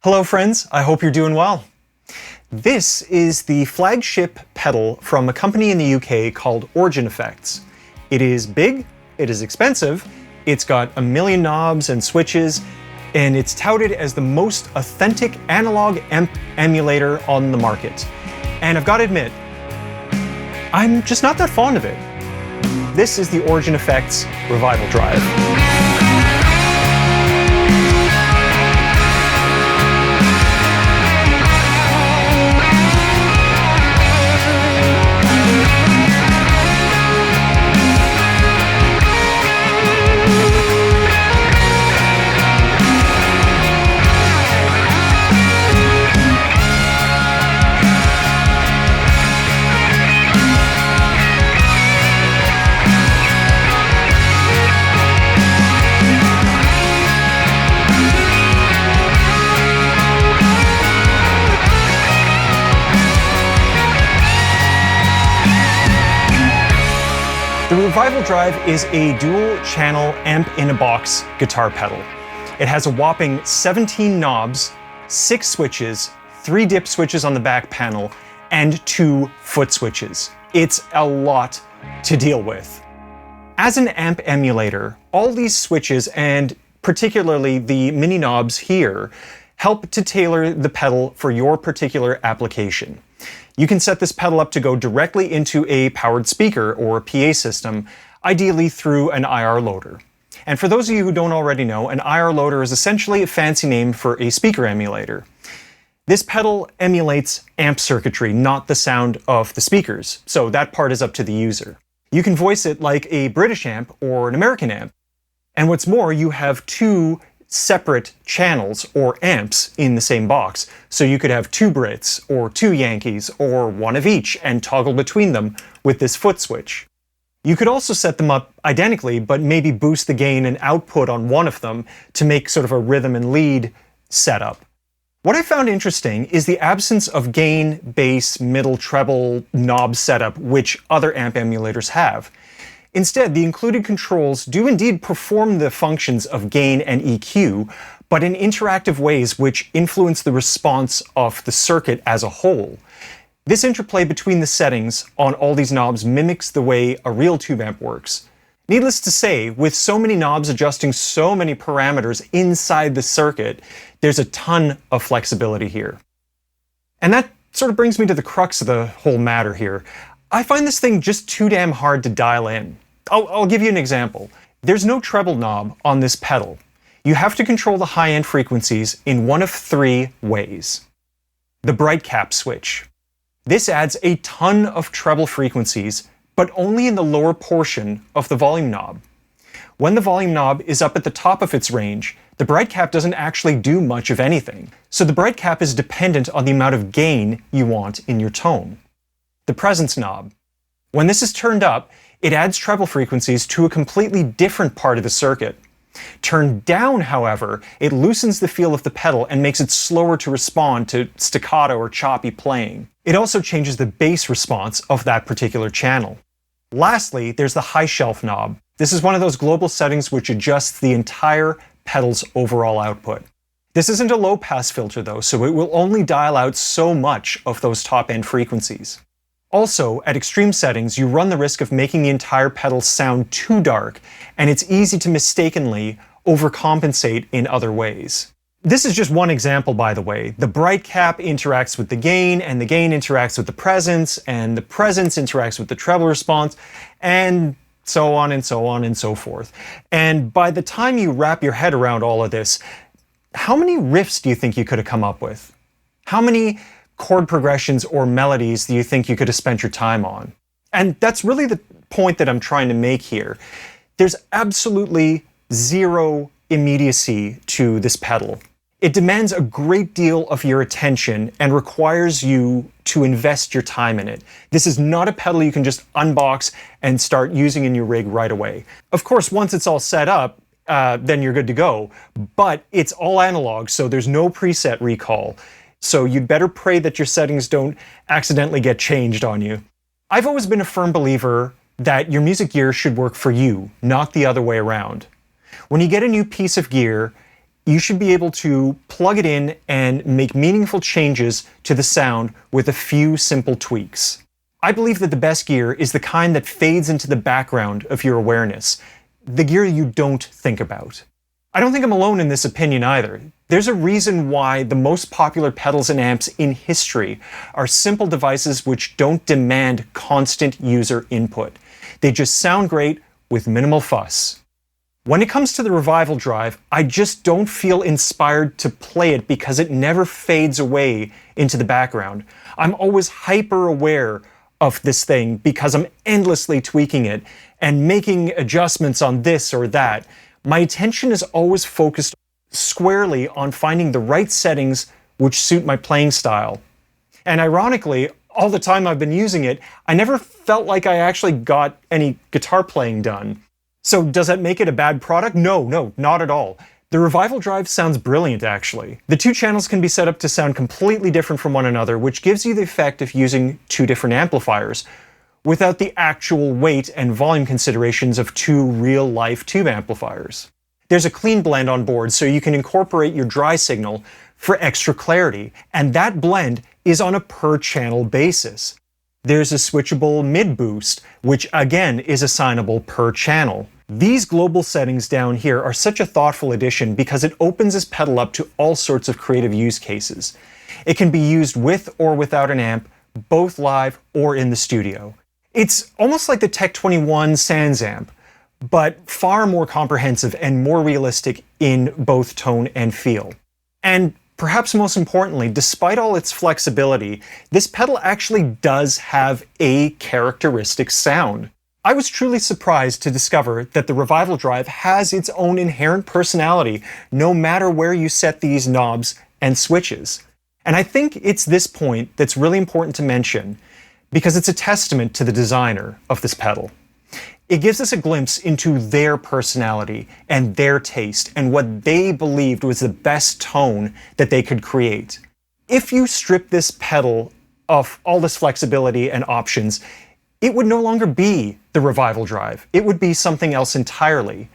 Hello friends, I hope you're doing well. This is the flagship pedal from a company in the UK called Origin Effects. It is big, it is expensive, it's got a million knobs and switches, and it's touted as the most authentic analog amp emulator on the market. And I've got to admit, I'm just not that fond of it. This is the Origin Effects Revival Drive. The Revival Drive is a dual-channel amp-in-a-box guitar pedal. It has a whopping 17 knobs, 6 switches, 3 dip switches on the back panel, and 2 foot switches. It's a lot to deal with. As an amp emulator, all these switches, and particularly the mini knobs here, help to tailor the pedal for your particular application. You can set this pedal up to go directly into a powered speaker or PA system, ideally through an IR loader. And for those of you who don't already know, an IR loader is essentially a fancy name for a speaker emulator. This pedal emulates amp circuitry, not the sound of the speakers, so that part is up to the user. You can voice it like a British amp or an American amp. And what's more, you have 2 separate channels or amps in the same box, so you could have 2 Brits or 2 Yankees or 1 of each and toggle between them with this foot switch. You could also set them up identically, but maybe boost the gain and output on one of them to make sort of a rhythm and lead setup. What I found interesting is the absence of gain, bass, middle, treble knob setup which other amp emulators have. Instead, the included controls do indeed perform the functions of gain and EQ, but in interactive ways which influence the response of the circuit as a whole. This interplay between the settings on all these knobs mimics the way a real tube amp works. Needless to say, with so many knobs adjusting so many parameters inside the circuit, there's a ton of flexibility here. And that sort of brings me to the crux of the whole matter here. I find this thing just too damn hard to dial in. I'll give you an example. There's no treble knob on this pedal. You have to control the high-end frequencies in one of 3 ways. The bright cap switch. This adds a ton of treble frequencies, but only in the lower portion of the volume knob. When the volume knob is up at the top of its range, the bright cap doesn't actually do much of anything. So the bright cap is dependent on the amount of gain you want in your tone. The presence knob. When this is turned up, it adds treble frequencies to a completely different part of the circuit. Turned down, however, it loosens the feel of the pedal and makes it slower to respond to staccato or choppy playing. It also changes the bass response of that particular channel. Lastly, there's the high shelf knob. This is one of those global settings which adjusts the entire pedal's overall output. This isn't a low pass filter though, so it will only dial out so much of those top end frequencies. Also, at extreme settings, you run the risk of making the entire pedal sound too dark, and it's easy to mistakenly overcompensate in other ways. This is just one example, by the way. The bright cap interacts with the gain, and the gain interacts with the presence, and the presence interacts with the treble response, and so on and so on and so forth. And by the time you wrap your head around all of this, how many riffs do you think you could have come up with? How many chord progressions or melodies do you think you could have spent your time on? And that's really the point that I'm trying to make here. There's absolutely zero immediacy to this pedal. It demands a great deal of your attention and requires you to invest your time in it. This is not a pedal you can just unbox and start using in your rig right away. Of course, once it's all set up, then you're good to go. But it's all analog, so there's no preset recall. So you'd better pray that your settings don't accidentally get changed on you. I've always been a firm believer that your music gear should work for you, not the other way around. When you get a new piece of gear, you should be able to plug it in and make meaningful changes to the sound with a few simple tweaks. I believe that the best gear is the kind that fades into the background of your awareness, the gear you don't think about. I don't think I'm alone in this opinion either. There's a reason why the most popular pedals and amps in history are simple devices which don't demand constant user input. They just sound great with minimal fuss. When it comes to the Revival Drive, I just don't feel inspired to play it because it never fades away into the background. I'm always hyper aware of this thing because I'm endlessly tweaking it and making adjustments on this or that. My attention is always focused squarely on finding the right settings which suit my playing style. And ironically, all the time I've been using it, I never felt like I actually got any guitar playing done. So does that make it a bad product? No, not at all. The Revival Drive sounds brilliant, actually. The two channels can be set up to sound completely different from one another, which gives you the effect of using two different amplifiers, without the actual weight and volume considerations of two real-life tube amplifiers. There's a clean blend on board, so you can incorporate your dry signal for extra clarity, and that blend is on a per-channel basis. There's a switchable mid-boost, which again is assignable per channel. These global settings down here are such a thoughtful addition because it opens this pedal up to all sorts of creative use cases. It can be used with or without an amp, both live or in the studio. It's almost like the Tech 21 Sans amp, but far more comprehensive and more realistic in both tone and feel. And perhaps most importantly, despite all its flexibility, this pedal actually does have a characteristic sound. I was truly surprised to discover that the Revival Drive has its own inherent personality, no matter where you set these knobs and switches. And I think it's this point that's really important to mention, because it's a testament to the designer of this pedal. It gives us a glimpse into their personality and their taste and what they believed was the best tone that they could create. If you strip this pedal of all this flexibility and options, it would no longer be the Revival Drive. It would be something else entirely.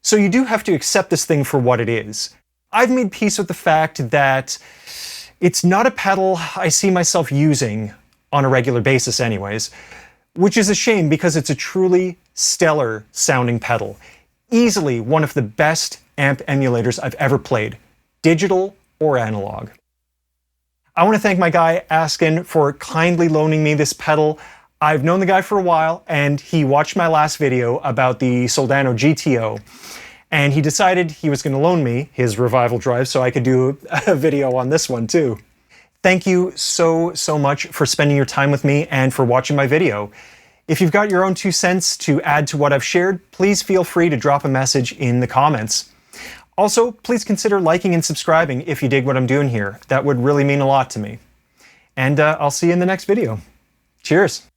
So you do have to accept this thing for what it is. I've made peace with the fact that it's not a pedal I see myself using on a regular basis anyways, which is a shame because it's a truly stellar sounding pedal. Easily one of the best amp emulators I've ever played, digital or analog. I want to thank my guy Askin for kindly loaning me this pedal. I've known the guy for a while and he watched my last video about the Soldano GTO and he decided he was going to loan me his Revival Drive so I could do a video on this one too. Thank you so much for spending your time with me and for watching my video. If you've got your own 2 cents to add to what I've shared, please feel free to drop a message in the comments. Also, please consider liking and subscribing if you dig what I'm doing here. That would really mean a lot to me. And I'll see you in the next video. Cheers.